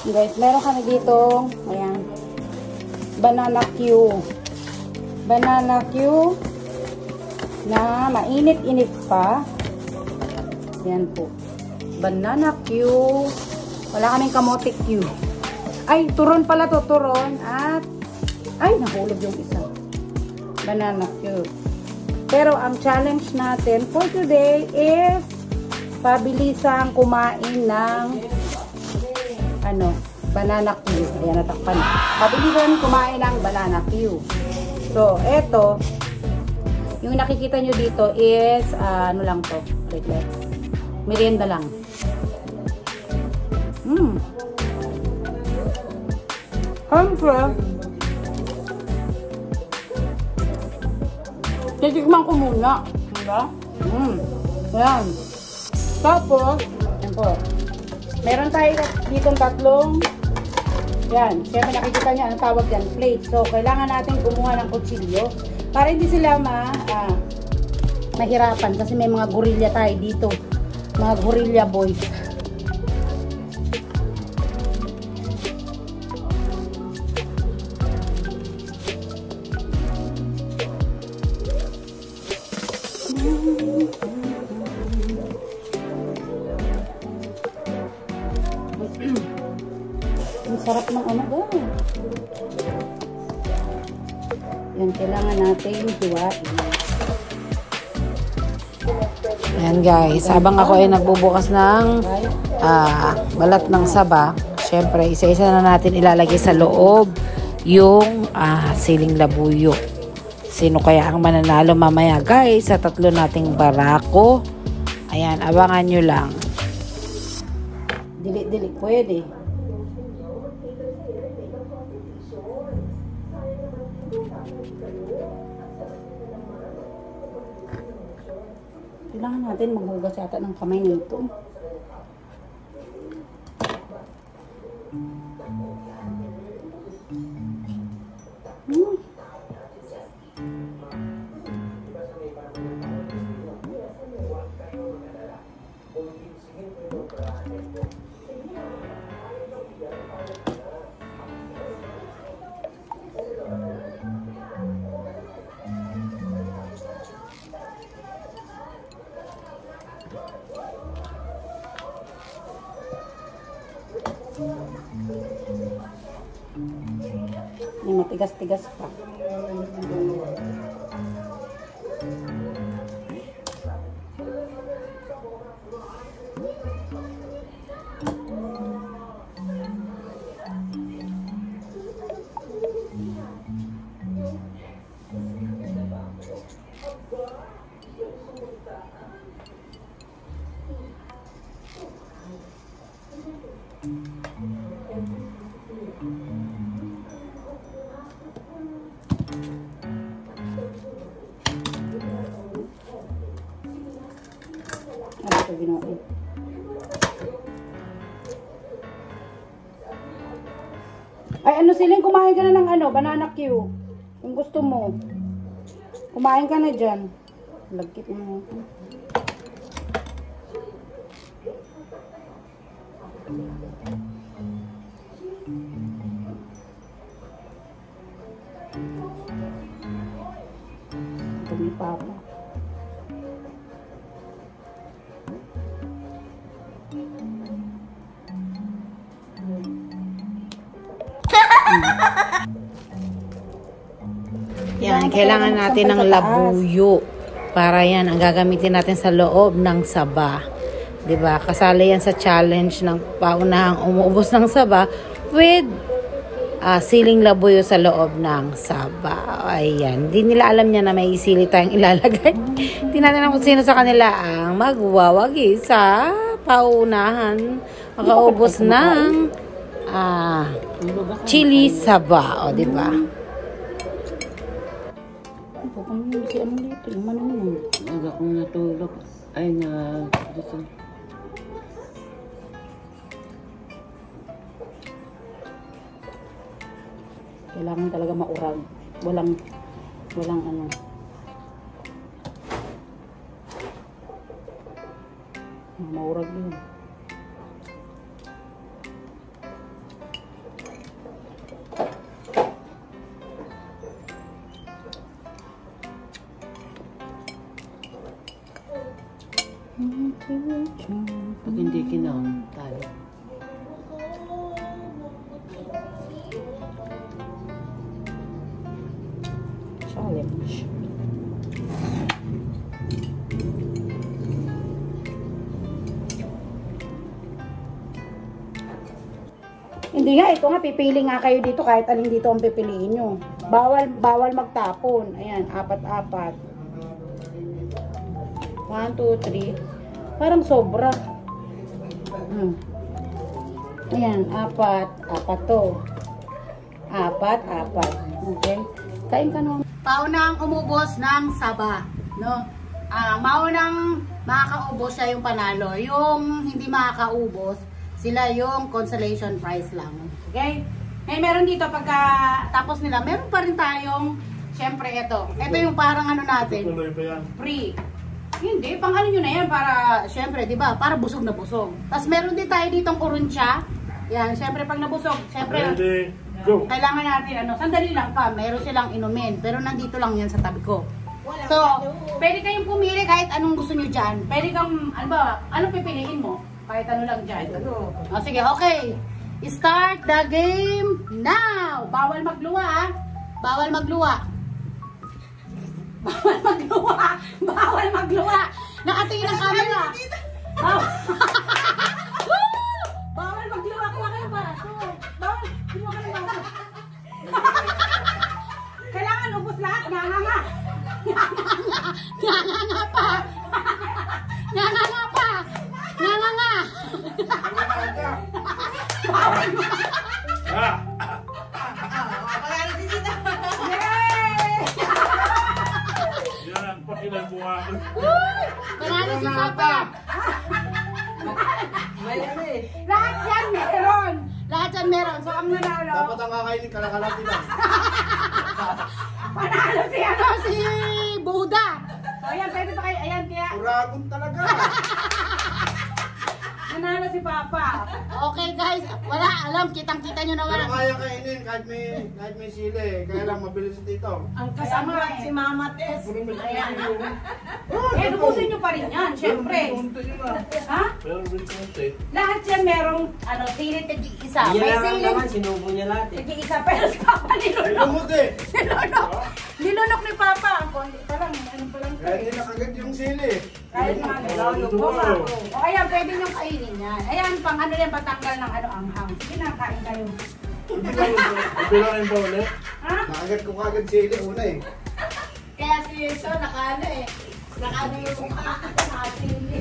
Guys, meron kami dito, ayan, banana Q. Banana Q na mainit-init pa. Ayan po. Banana Q. Wala kaming kamote Q. Ay, turon pala to, turon. At, ay, nahulog yung isa. Banana Q. Pero ang challenge natin for today is pabilisang kumain ng banana Q. Ayan, natakpan. Pabilisan kumain ng banana Q. So, eto, yung nakikita nyo dito is, ano lang to, merienda lang. Siyempre, titikman ko muna. Diba? Ayan. Tapos, ayan po. Meron tayo ditong tatlong, yan, siyempre nakikita niya, ang tawag yan, plate. So, kailangan natin kumuha ng kutsilyo para hindi sila mahirapan kasi may mga gorilla tayo dito. Mga gorilla boys. Ang sarap ng ba? Yan, kailangan natin hiwain. Ayan guys, habang ako ay nagbubukas ng balat ng saba, syempre isa-isa na natin ilalagay sa loob yung siling labuyo. Sino kaya ang mananalo mamaya guys sa tatlo nating barako? Ayan, abangan nyo lang. Dili-dili, pwede. Kailangan natin maghugas yata ng kamay nito. May matigas-tigas pa. Ginawa. Ay, siling, kumain ka na ng banana Q. Kung gusto mo. Kumain ka na dyan. Lagkit mo. Dumi papa. Yan, kailangan natin ng labuyo. Para yan, ang gagamitin natin sa loob ng saba. 'Di ba? Kasali yan sa challenge ng paunahang umuubos ng saba with siling labuyo sa loob ng saba. Ayan. Hindi nila alam niya na may sili tayong ilalagay. Tinatanong kung sino sa kanila ang magwawagi sa paunahan. Makaubos ng chili saba. O, 'di ba? Si dito, yung manong. Aga kong natulog. Ay, dito. Kailangan talaga maurag. Walang maurag yun. Pag hindi kinang, talo. Challenge. Hindi nga, ito nga, pipili nga kayo dito kahit alin dito ang pipiliin nyo. Bawal magtapon. Ayan, 4-4. 1, 2, 3. Parang sobra. Ayan, 4 to. 4. Okay. Kain ka nung. Paunang umubos ng saba. No? Maunang makakaubos siya yung panalo. Yung hindi makakaubos, sila yung consolation prize lang. Okay? Meron dito pagka tapos nila, meron pa rin tayong, syempre ito. Ito yung parang ano natin. Free. Hindi, pang ano nyo na yan para, syempre, di ba? Para busog na busog. Tapos meron din tayo ditong kuruncha. Yan, syempre pag nabusog, syempre, kailangan natin, sandali lang pa, meron silang inumin. Pero nandito lang yan sa tabi ko. So, pwede kayong pumili kahit anong gusto nyo dyan. Pwede kang, ano ba, anong pipiliin mo? Kahit ano lang dyan. Sige, okay. Start the game now! Bawal magluwa, ha? Bawal magluwa. Bawal magluwa! Bawal magluwa! Nakatingin ang camera! Bawal magluwa! Kuha kayo ba? Bawal! Kuha kayo ba? Kailangan ubos lahat! Nganga! Nganga pa! Nganga pa! Nganga! Bawal mo! Panalo si Papa! Lahat yan meron! Lahat yan meron! So ang nanalo... Dapat ang kakainin kalakalati lang. Panalo si Buda! So ayan, pwede pa kayo... Ayan, kaya... Uragon talaga. Nanalo si Papa. Okay guys, wala alam, kitang-kita nyo na wala. Pero kaya kainin kahit may sili. Kaya lang mabilis dito. Ang kasama si Mama Tess. Ayan. Dubusin nyo pa rin yan, syempre. Ha? Lahat yan merong, sili tig-isa. May sili. Sinubo niya lahat eh. Tig-isa, pero si Papa nilunok. Nilunok ni Papa. Ang konti pa lang, ano pa lang. Kaya hindi nakagad yung sili. Kahit mga nilunok mo pa. O ayan, pwede nyo kainin yan. Ayan, pang ano yan, patanggal ng anghang. Sige na, kain kayo. Bilang yung bawal eh. Ha? Nakagad ko kagad sili una eh. Kaya si Yeso, nakano eh. Nakano yung mukha, nakasili.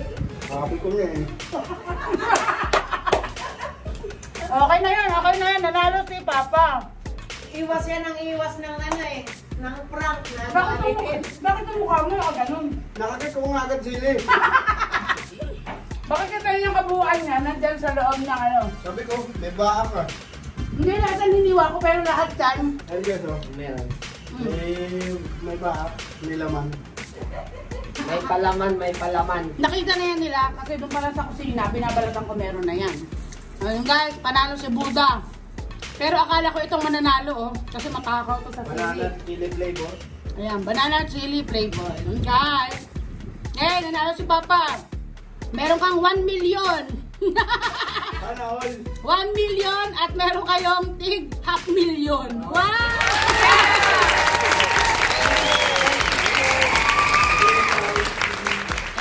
Sabi ko nga eh. Okay na yan, nanalo si Papa. Iwas yan ang iwas ng ng prank na Bakit ang mukha mo nakaganon? Nakagad ko nga agad sili. Bakit kayo yung kabuuan niya nandyan sa loob ng Sabi ko, may baka ka. Hindi lahat ang hiniwa ko, pero lahat yan. Ay, guys, oh. Meron. May baka, may laman. May palaman. Nakita na yan nila, kasi doon pala sa kusina, binabalatan ko meron na yan. Ayun guys, panalo si Buda. Pero akala ko itong mananalo, kasi matakaw to sa sili. Banana chili flavor. Ayan, banana chili flavor. Ayun guys. Nanalo si Papa. Meron kang 1 million. Sana all. 1 million at meron kayong tig 500,000. Wow!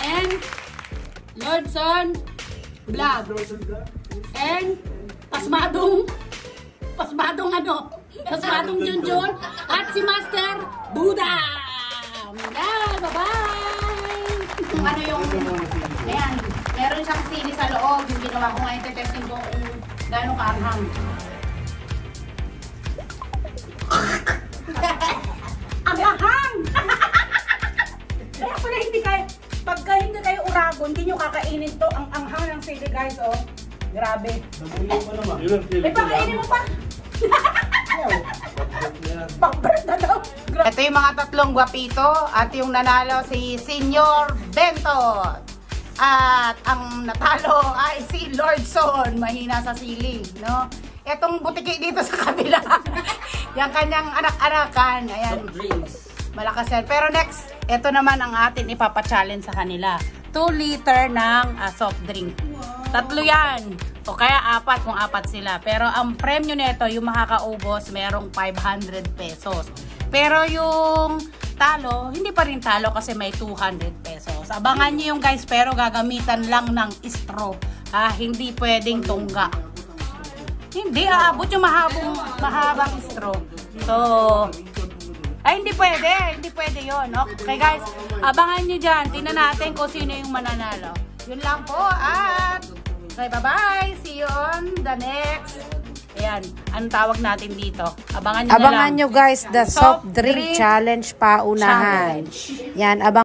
And Lordson Vlog. And Pasmadong Junjun at si Master Buda. Bye-bye! Ano yung, ayan, meron siyang sili sa loob. Yung ginawa ko ngayon, testing ko kung gano'ng kaanghang. Ang ahang! Kaya pala hindi kayo, pagka hindi kayo uragon, hindi nyo kakainin to. Ang anghang ng sili guys, oh. Grabe. Nabulo ko naman. May pakainin mo pa. Pag-birth na daw. Ito yung mga tatlong gwapito at yung nanalo si Senyor Bentot. At ang natalo ay si Lordson, mahina sa sili, no? Etong butiki dito sa kabila. Yung kanyang anak-anakan, ayan. Drinks. Malakas yan. Pero next, ito naman ang atin ipapa-challenge sa kanila. 2 liter ng soft drink. 3 yan. O kaya 4 kung 4 sila. Pero ang premyo nito, yung makakaubos, merong 500 pesos. Pero yung talo, hindi pa rin talo kasi may 200 pesos. Abangan nyo yung guys, pero gagamitan lang ng straw. Hindi pwedeng tungga. Hindi aabot yung mahabang straw. So, hindi pwede yun. Okay guys, abangan nyo dyan. Tingnan natin kung sino yung mananalo. Yun lang po at okay, bye-bye. See you on the next. Ayan, anong tawag natin dito? Abangan nyo na lang. Abangan nyo guys, the soft drink challenge paunahan. Yan,